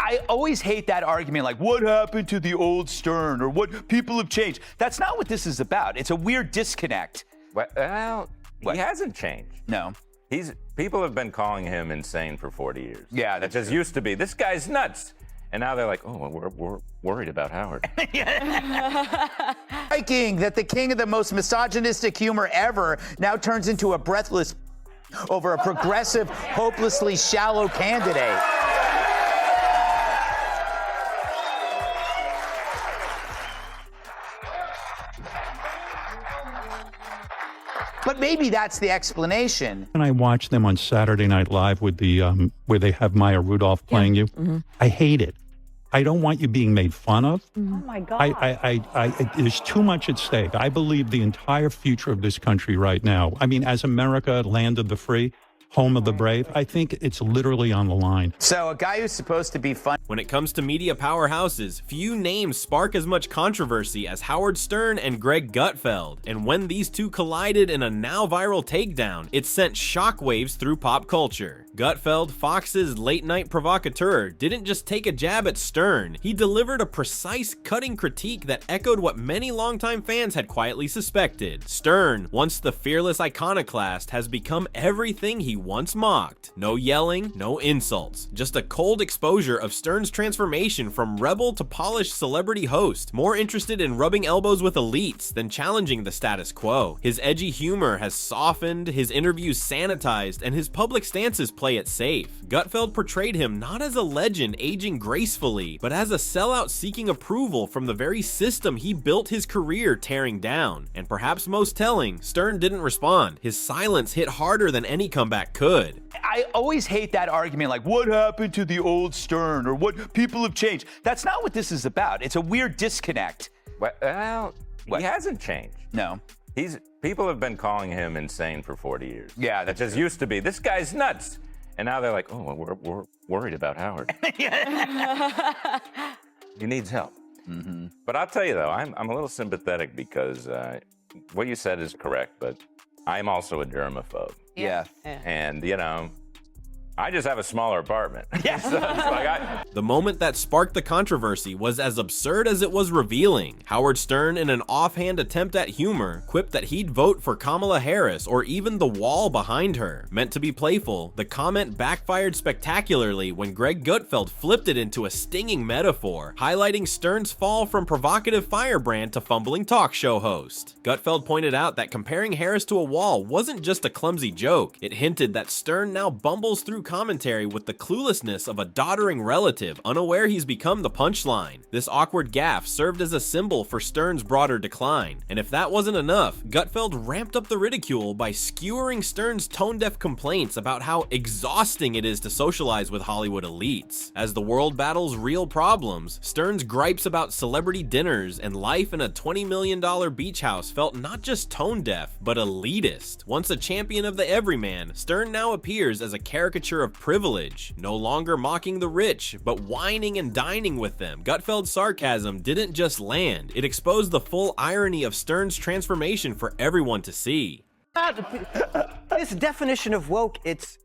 I always hate that argument, like, what happened to the old Stern, or what people have changed. That's not what this is about. It's a weird disconnect. Well, What? he hasn't changed. No. People have been calling him insane for 40 years. Yeah, that just used to be, this guy's nuts. And now they're like, oh, well, we're worried about Howard. Striking that the king of the most misogynistic humor ever now turns into a breathless over a progressive, hopelessly shallow candidate. But maybe that's the explanation. And I watch them on Saturday Night Live with the where they have Maya Rudolph playing you. Mm-hmm. I hate it. I don't want you being made fun of. Mm-hmm. Oh my God! There's too much at stake. I believe the entire future of this country right now. I mean, as America, land of the free, home of the brave, I think it's literally on the line. So a guy who's supposed to be fun. When it comes to media powerhouses, few names spark as much controversy as Howard Stern and Greg Gutfeld. And when these two collided in a now viral takedown, it sent shockwaves through pop culture. Gutfeld, Fox's late-night provocateur, didn't just take a jab at Stern, he delivered a precise, cutting critique that echoed what many longtime fans had quietly suspected. Stern, once the fearless iconoclast, has become everything he once mocked. No yelling, no insults, just a cold exposure of Stern's transformation from rebel to polished celebrity host, more interested in rubbing elbows with elites than challenging the status quo. His edgy humor has softened, his interviews sanitized, and his public stances play it safe. Gutfeld portrayed him not as a legend aging gracefully, but as a sellout seeking approval from the very system he built his career tearing down. And perhaps most telling, Stern didn't respond. His silence hit harder than any comeback could. I always hate that argument, like, what happened to the old Stern, or what people have changed. That's not what this is about. It's a weird disconnect. Well, What? he hasn't changed. No. People have been calling him insane for 40 years. Yeah, that just used to be, this guy's nuts. And now they're like, oh, well, we're worried about Howard. He needs help. Mm-hmm. But I'll tell you, though, I'm a little sympathetic because what you said is correct, but I'm also a germaphobe. Yeah. And, you know, I just have a smaller apartment. Yeah. So it's like The moment that sparked the controversy was as absurd as it was revealing. Howard Stern, in an offhand attempt at humor, quipped that he'd vote for Kamala Harris or even the wall behind her. Meant to be playful, the comment backfired spectacularly when Greg Gutfeld flipped it into a stinging metaphor, highlighting Stern's fall from provocative firebrand to fumbling talk show host. Gutfeld pointed out that comparing Harris to a wall wasn't just a clumsy joke. It hinted that Stern now bumbles through commentary with the cluelessness of a doddering relative, unaware he's become the punchline. This awkward gaffe served as a symbol for Stern's broader decline. And if that wasn't enough, Gutfeld ramped up the ridicule by skewering Stern's tone-deaf complaints about how exhausting it is to socialize with Hollywood elites. As the world battles real problems, Stern's gripes about celebrity dinners and life in a $20 million beach house felt not just tone-deaf, but elitist. Once a champion of the everyman, Stern now appears as a caricature of privilege, no longer mocking the rich, but whining and dining with them. Gutfeld's sarcasm didn't just land, it exposed the full irony of Stern's transformation for everyone to see. This definition of woke, it's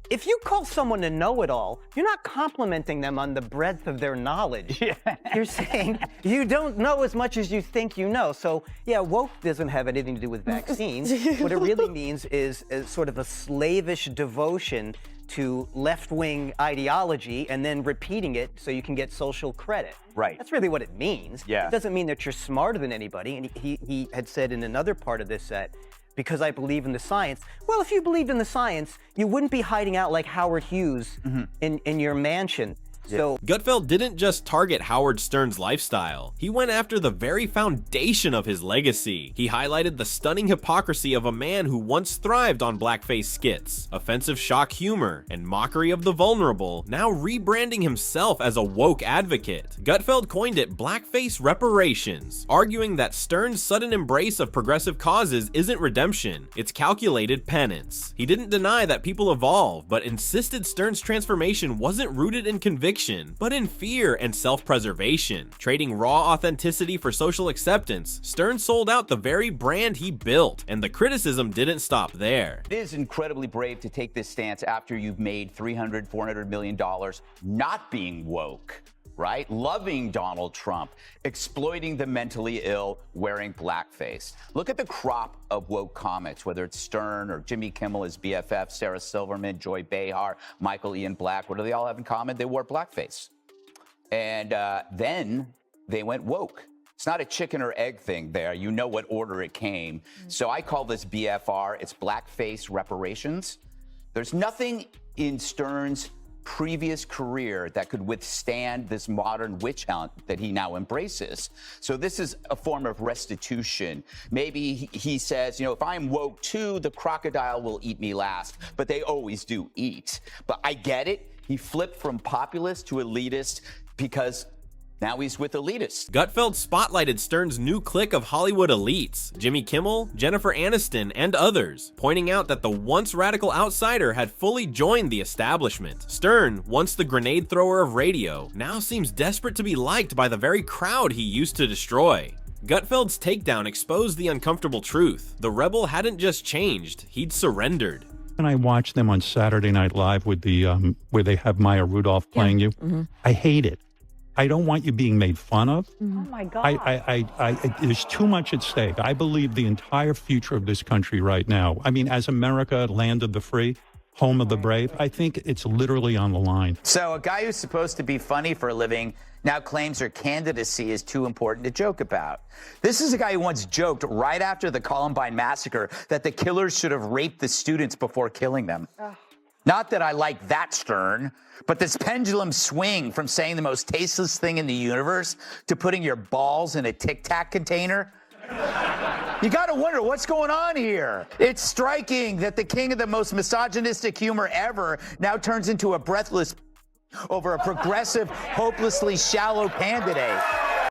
if you call someone a know-it-all, you're not complimenting them on the breadth of their knowledge. Yeah. You're saying you don't know as much as you think you know. So yeah, woke doesn't have anything to do with vaccines. What it really means is sort of a slavish devotion to left-wing ideology and then repeating it so you can get social credit. Right. That's really what it means. Yeah. It doesn't mean that you're smarter than anybody. And he had said in another part of this set, because I believe in the science. Well, if you believed in the science, you wouldn't be hiding out like Howard Hughes in your mansion. So Gutfeld didn't just target Howard Stern's lifestyle, he went after the very foundation of his legacy. He highlighted the stunning hypocrisy of a man who once thrived on blackface skits, offensive shock humor, and mockery of the vulnerable, now rebranding himself as a woke advocate. Gutfeld coined it blackface reparations, arguing that Stern's sudden embrace of progressive causes isn't redemption, it's calculated penance. He didn't deny that people evolve, but insisted Stern's transformation wasn't rooted in conviction conviction, but in fear and self-preservation. Trading raw authenticity for social acceptance, Stern sold out the very brand he built, and the criticism didn't stop there. It is incredibly brave to take this stance after you've made $300, $400 million not being woke, right? Loving Donald Trump, exploiting the mentally ill, wearing blackface. Look at the crop of woke comics, whether it's Stern or Jimmy Kimmel, his BFF, Sarah Silverman, Joy Behar, Michael Ian Black. What do they all have in common? They wore blackface. And then they went woke. It's not a chicken or egg thing there. You know what order it came. So I call this BFR. It's blackface reparations. There's nothing in Stern's previous career that could withstand this modern witch hunt that he now embraces. So this is a form of restitution. Maybe he says, you know, if I'm woke too, the crocodile will eat me last, but they always do eat. But I get it. He flipped from populist to elitist because now he's with elitists. Gutfeld spotlighted Stern's new clique of Hollywood elites, Jimmy Kimmel, Jennifer Aniston, and others, pointing out that the once radical outsider had fully joined the establishment. Stern, once the grenade thrower of radio, now seems desperate to be liked by the very crowd he used to destroy. Gutfeld's takedown exposed the uncomfortable truth. The rebel hadn't just changed, he'd surrendered. And I watch them on Saturday Night Live with the where they have Maya Rudolph playing you. I hate it. I don't want you being made fun of. Oh my God. There's too much at stake. I believe the entire future of this country right now. I mean, as America, land of the free, home of the brave, I think it's literally on the line. So a guy who's supposed to be funny for a living now claims her candidacy is too important to joke about. This is a guy who once joked right after the Columbine massacre that the killers should have raped the students before killing them. Not that I like that Stern, but this pendulum swing from saying the most tasteless thing in the universe to putting your balls in a Tic Tac container. You gotta wonder what's going on here. It's striking that the king of the most misogynistic humor ever now turns into a breathless over a progressive, hopelessly shallow candidate.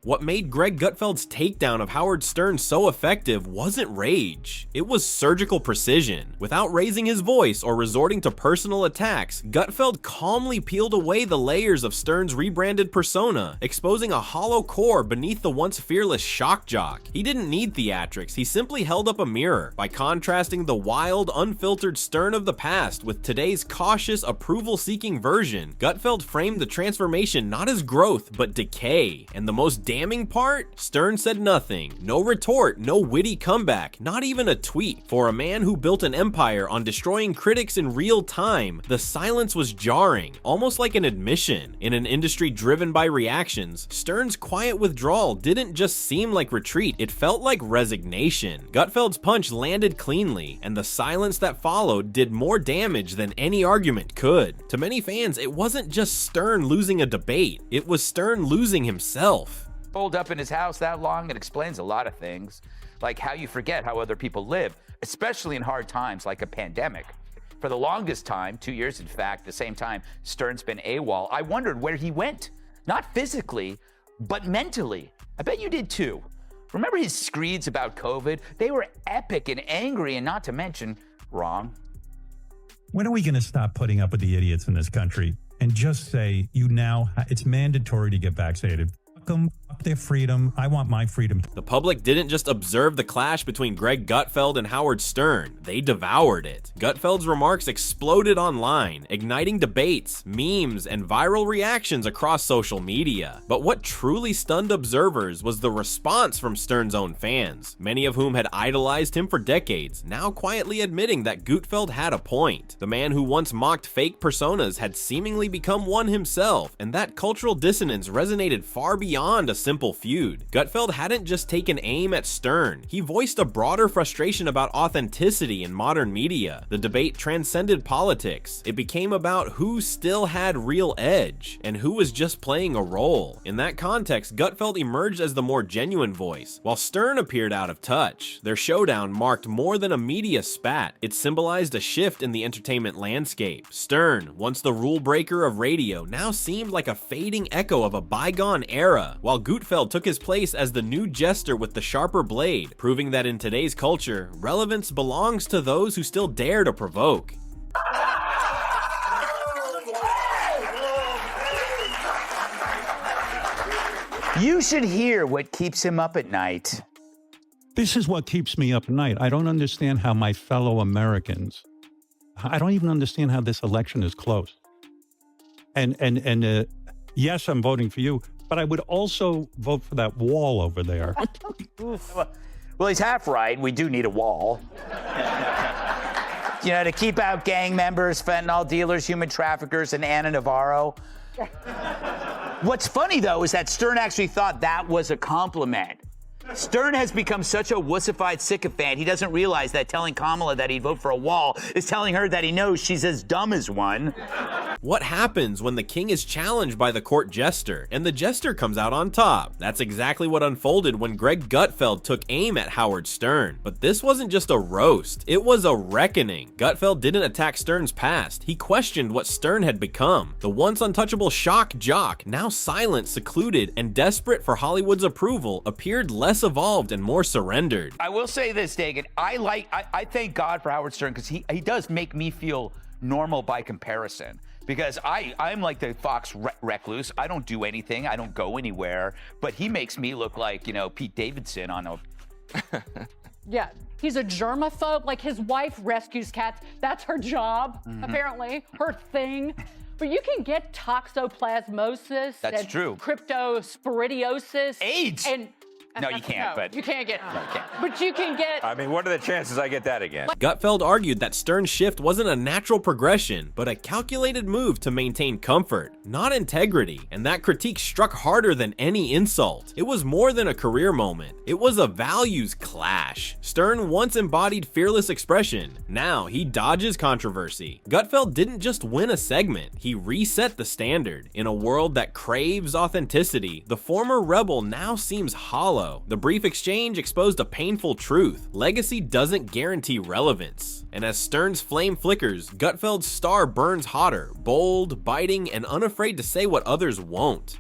What made Greg Gutfeld's takedown of Howard Stern so effective wasn't rage, it was surgical precision. Without raising his voice or resorting to personal attacks, Gutfeld calmly peeled away the layers of Stern's rebranded persona, exposing a hollow core beneath the once fearless shock jock. He didn't need theatrics, he simply held up a mirror by contrasting the wild, unfiltered Stern of the past with today's cautious, approval-seeking version. Gutfeld framed the transformation not as growth, but decay, and the most damning part? Stern said nothing. No retort, no witty comeback, not even a tweet. For a man who built an empire on destroying critics in real time, the silence was jarring, almost like an admission. In an industry driven by reactions, Stern's quiet withdrawal didn't just seem like retreat, it felt like resignation. Gutfeld's punch landed cleanly, and the silence that followed did more damage than any argument could. To many fans, it wasn't just Stern losing a debate, it was Stern losing himself. Holed up in his house that long, it explains a lot of things, like how you forget how other people live, especially in hard times like a pandemic. For the longest time, 2 years in fact, the same time Stern's been AWOL, I wondered where he went. Not physically, but mentally. I bet you did too. Remember his screeds about COVID? They were epic and angry, and not to mention wrong. When are we going to stop putting up with the idiots in this country and just say, it's mandatory to get vaccinated? Fuck them, fuck their freedom. I want my freedom. The public didn't just observe the clash between Greg Gutfeld and Howard Stern, they devoured it. Gutfeld's remarks exploded online, igniting debates, memes, and viral reactions across social media. But what truly stunned observers was the response from Stern's own fans, many of whom had idolized him for decades, now quietly admitting that Gutfeld had a point. The man who once mocked fake personas had seemingly become one himself, and that cultural dissonance resonated far beyond a simple feud. Gutfeld hadn't just taken aim at Stern, he voiced a broader frustration about authenticity in modern media. The debate transcended politics. It became about who still had real edge, and who was just playing a role. In that context, Gutfeld emerged as the more genuine voice, while Stern appeared out of touch. Their showdown marked more than a media spat, it symbolized a shift in the entertainment landscape. Stern, once the rule breaker of radio, now seemed like a fading echo of a bygone era, while Gutfeld took his place as the new jester with the sharper blade, proving that in today's culture, relevance belongs to those who still dare to provoke. You should hear what keeps him up at night. This is what keeps me up at night. I don't understand how my fellow Americans, I don't even understand how this election is close. And yes, I'm voting for you, but I would also vote for that wall over there. Well, he's half right. We do need a wall. You know, to keep out gang members, fentanyl dealers, human traffickers, and Anna Navarro. What's funny, though, is that Stern actually thought that was a compliment. Stern has become such a wussified sycophant, he doesn't realize that telling Kamala that he'd vote for a wall is telling her that he knows she's as dumb as one. What happens when the king is challenged by the court jester, and the jester comes out on top? That's exactly what unfolded when Greg Gutfeld took aim at Howard Stern. But this wasn't just a roast, it was a reckoning. Gutfeld didn't attack Stern's past, he questioned what Stern had become. The once untouchable shock jock, now silent, secluded, and desperate for Hollywood's approval, appeared less evolved and more surrendered. I will say this, Dagan. I thank God for Howard Stern because he does make me feel normal by comparison. Because I'm like the Fox recluse. I don't do anything. I don't go anywhere. But he makes me look like, you know, Pete Davidson on a... Yeah, he's a germaphobe. Like, his wife rescues cats. That's her job, apparently, her thing. But you can get toxoplasmosis. That's and true. Cryptosporidiosis. AIDS. And No, you can't, but... You can't get... No, you can't. But you can get... I mean, what are the chances I get that again? Gutfeld argued that Stern's shift wasn't a natural progression, but a calculated move to maintain comfort, not integrity, and that critique struck harder than any insult. It was more than a career moment. It was a values clash. Stern once embodied fearless expression. Now he dodges controversy. Gutfeld didn't just win a segment, he reset the standard. In a world that craves authenticity, the former rebel now seems hollow. The brief exchange exposed a painful truth. Legacy doesn't guarantee relevance. And as Stern's flame flickers, Gutfeld's star burns hotter, bold, biting, and unafraid to say what others won't.